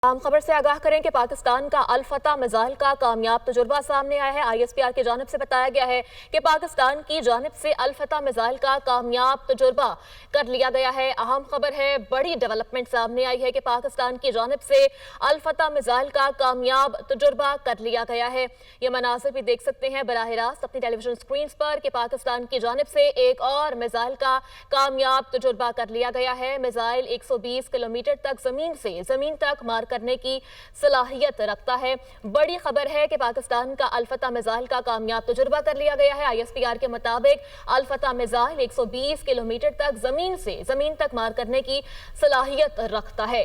आम खबर से आगाह करें कि पाकिस्तान का अल फतह मिसाइल का कामयाब तजुर्बा सामने आया है। ISPR की जानिब से बताया गया है कि पाकिस्तान की जानिब से अल फतह मिसाइल का कामयाब तजुर्बा कर लिया गया है। अहम खबर है, बड़ी डेवलपमेंट सामने आई है कि पाकिस्तान की जानिब से अल फतह मिसाइल का कामयाब तजुर्बा कर लिया गया है। ये मनासिर भी देख सकते हैं बराह रास्त अपनी टेलीविजन स्क्रीन पर कि पाकिस्तान की जानिब से एक और मिसाइल का कामयाब तजुर्बा कर लिया गया है। मिसाइल 120 किलोमीटर तक जमीन तक मार करने की सलाहियत रखता है। बड़ी खबर है कि पाकिस्तान का अल फतह मिसाइल का कामयाब तजुर्बा कर लिया गया है। ISPR के मुताबिक अल फतह मिसाइल 120 किलोमीटर तक जमीन तक मार करने की सलाहियत रखता है।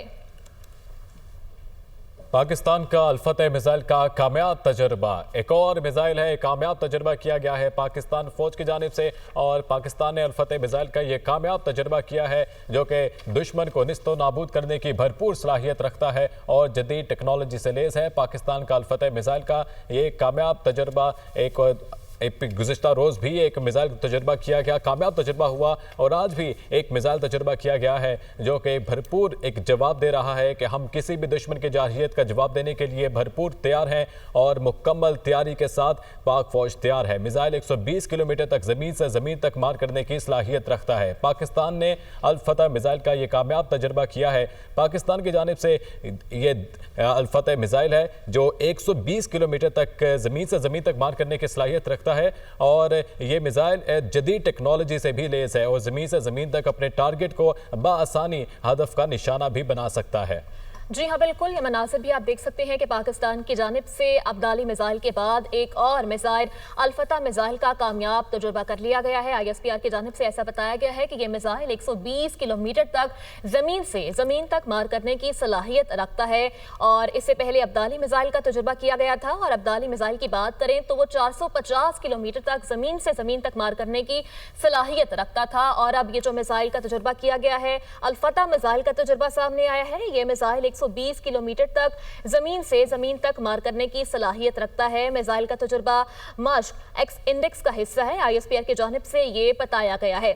पाकिस्तान का अल फतह मिसाइल का कामयाब तजर्बा, एक और मिसाइल है, कामयाब तजर्बा किया गया है पाकिस्तान फौज की जानिब से। और पाकिस्तान ने अल फतह मिसाइल का ये कामयाब तजर्बा किया है जो कि दुश्मन को निस्तो नाबूद करने की भरपूर सलाहियत रखता है और जदीद टेक्नोलॉजी से लेस है। पाकिस्तान का अल फतह मिसाइल का ये कामयाब तजर्बा गुज़िश्ता रोज़ भी एक मिसाइल तजुर्बा किया गया, कामयाब तजुर्बा हुआ और आज भी एक मिसाइल तजुर्बा किया गया है जो कि भरपूर एक जवाब दे रहा है कि हम किसी भी दुश्मन की जारहियत का जवाब देने के लिए भरपूर तैयार हैं और मुकम्मल तैयारी के साथ पाक फौज तैयार है। मिसाइल 120 किलोमीटर तक ज़मीन से ज़मीन तक मार करने की सलाहियत रखता है। पाकिस्तान ने अल फतह मिसाइल का ये कामयाब तजुर्बा किया है। पाकिस्तान की जानिब से ये अल फतह मिसाइल है जो 120 किलोमीटर तक ज़मीन से ज़मीन तक मार करने की सलाहियत रखता है और ये मिसाइल जदीद टेक्नोलॉजी से भी लेस है और ज़मीन से ज़मीन तक अपने टारगेट को बआसानी हदफ का निशाना भी बना सकता है। जी हाँ, बिल्कुल। ये मनासिब भी आप देख सकते हैं कि पाकिस्तान की जानिब से अब्दाली मिसाइल के बाद एक और मिसाइल अल फतह मिसाइल का कामयाब तजुर्बा कर लिया गया है। ISPR की जानिब से ऐसा बताया गया है कि यह मिसाइल 120 किलोमीटर तक जमीन से ज़मीन तक मार करने की सलाहियत रखता है और इससे पहले अब्दाली मिसाइल का तजुर्बा किया गया था। और अब्दाली मिसाइल की बात करें तो वो 450 किलोमीटर तक जमीन से ज़मीन तक मार करने की सलाहियत रखता था। और अब ये जो मिसाइल का तजुर्बा किया गया है, अल फतह मिसाइल का तजुर्बा सामने आया है। ये मिसाइल 120 किलोमीटर तक जमीन से जमीन तक मार करने की सलाहियत रखता है। मिसाइल का तजुर्बा मश्क एक्स इंडेक्स का हिस्सा है। ISPR की जानिब से ये बताया गया है।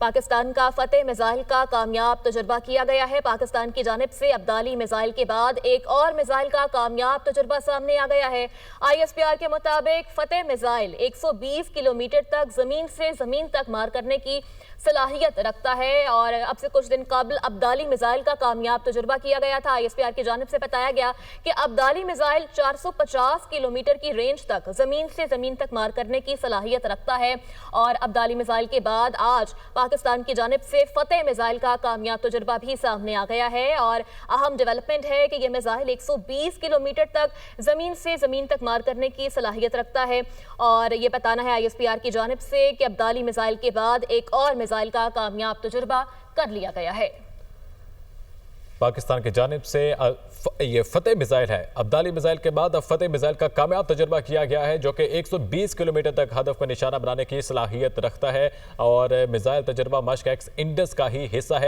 पाकिस्तान का फतेह मिसाइल का कामयाब तजुर्बा किया गया है। पाकिस्तान की जानिब से अब्दाली मिसाइल के बाद एक और मिसाइल का कामयाब तजुर्बा सामने आ गया है। ISPR के मुताबिक फतेह मिसाइल 120 किलोमीटर तक जमीन से जमीन तक मार करने की सलाहियत रखता है और अब से कुछ दिन कबल अब्दाली मिसाइल का कामयाब तजुर्बा किया गया था। ISPR की जानिब से बताया गया कि अब्दाली मिसाइल 450 किलोमीटर की रेंज तक जमीन से जमीन तक मार करने की सलाहियत रखता है। और अब्दाली मिसाइल के बाद आज पाकिस्तान की जानिब से फतेह मिसाइल का कामयाब तजुर्बा भी सामने आ गया है। और अहम डेवलपमेंट है कि यह मिसाइल 120 किलोमीटर तक जमीन से जमीन तक मार करने की सलाहियत रखता है। और यह बताना है ISPR की जानिब से कि अब्दाली मिसाइल के बाद एक और मिसाइल का कामयाब तजुर्बा कर लिया गया है। पाकिस्तान की जानिब से ये फतेह मिसाइल है। अब्दाली मिसाइल के बाद अब फतेह मिसाइल का कामयाब तजुर्बा किया गया है जो कि 120 किलोमीटर तक हदफ को निशाना बनाने की सलाहियत रखता है और मिसाइल तजुर्बा मश्क एक्स इंडेक्स का ही हिस्सा है।